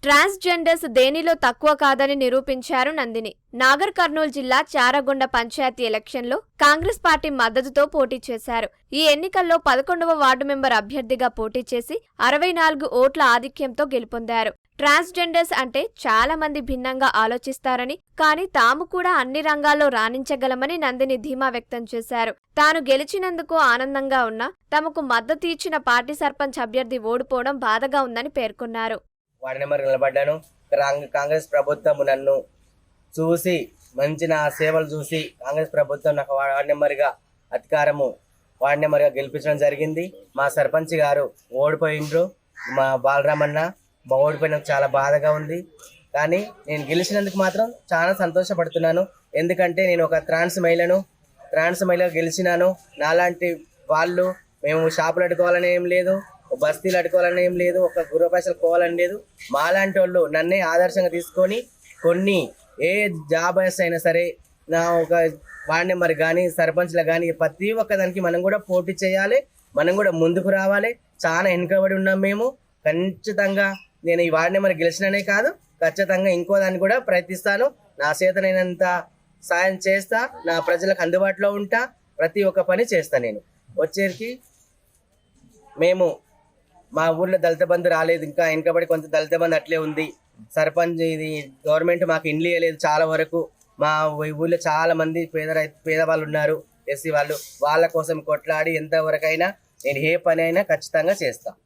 Transgenders దేనిలో తక్కువ కాదని నిరూపించారు నందిని. నాగర్ కర్నూలు జిల్లా చారగొండ పంచాయతీ ఎలక్షన్లో కాంగ్రెస్ పార్టీ మద్దతుతో పోటీ చేశారు. ఈ ఎన్నికల్లో 11వ వార్డు మెంబర్ అభ్యర్థిగా పోటీ చేసి 64 ఓట్ల ఆధిక్యంతో గెలుపొందారు. ట్రాన్స్జెండర్స్ అంటే చాలా మంది భిన్నంగా ఆలోచిస్తారని, కానీ తాము కూడా అన్ని రంగాల్లో రాణించగలమని నందిని ధీమా వ్యక్తం చేశారు. తాను గెలిచినందుకు ఆనందంగా ఉన్నా తమకు మద్దతు ఇచ్చిన పార్టీ సర్పంచ్ అభ్యర్థి ఓడిపోవడం బాధగా ఉందని పేర్కొన్నారు. వార్డు నెంబర్ నిలబడ్డాను. కాంగ్రెస్ ప్రభుత్వం నన్ను చూసి మంచి నా సేవలు చూసి కాంగ్రెస్ ప్రభుత్వం నాకు వార్డు నెంబర్గా గెలిపించడం జరిగింది. మా సర్పంచ్ గారు ఓడిపోయిండ్రు. మా బాలరామన్న ఓడిపోయినందుకు చాలా బాధగా ఉంది. కానీ నేను గెలిచినందుకు మాత్రం చాలా సంతోషపడుతున్నాను. ఎందుకంటే నేను ఒక ట్రాన్స్ మహిళగా గెలిచినాను. నాలాంటి వాళ్ళు మేము షాపులు అడుకోవాలని ఏం లేదు, బస్తీలు అడుకోవాలని ఏం లేదు, ఒక గుర్ర పైసలు పోవాలని లేదు. మాలాంటి వాళ్ళు నన్నే ఆదర్శంగా తీసుకొని కొన్ని ఏ జాబ్ అయినా సరే నా ఒక వార్డు నెంబర్ కానీ సర్పంచ్లు కానీ ప్రతి ఒక్కదానికి మనం కూడా పోటీ చేయాలి, మనం కూడా ముందుకు రావాలి. చాలా వెనుకబడి ఉన్నాం మేము. ఖచ్చితంగా నేను ఈ వార్డు నెంబర్ గెలిచిననే కాదు, ఖచ్చితంగా ఇంకో దాన్ని కూడా ప్రయత్నిస్తాను. నా చేతనైనంత సాయం చేస్తా, నా ప్రజలకు అందుబాటులో ఉంటా, ప్రతి ఒక్క పని చేస్తా. నేను వచ్చేసరికి మేము మా ఊర్లో దళిత బంధు రాలేదు, ఇంకా వెనుకబడి కొంత దళిత బంధు అట్లే ఉంది. సర్పంచ్ ఇది గవర్నమెంట్ మాకు ఇండ్లు ఇవ్వలేదు. చాలా వరకు మా ఊళ్ళో చాలా మంది పేదవాళ్ళు ఉన్నారు, ఎస్సీ వాళ్ళు. వాళ్ళ కోసం కొట్లాడి ఎంతవరకైనా నేను ఏ పని అయినా ఖచ్చితంగా చేస్తాను.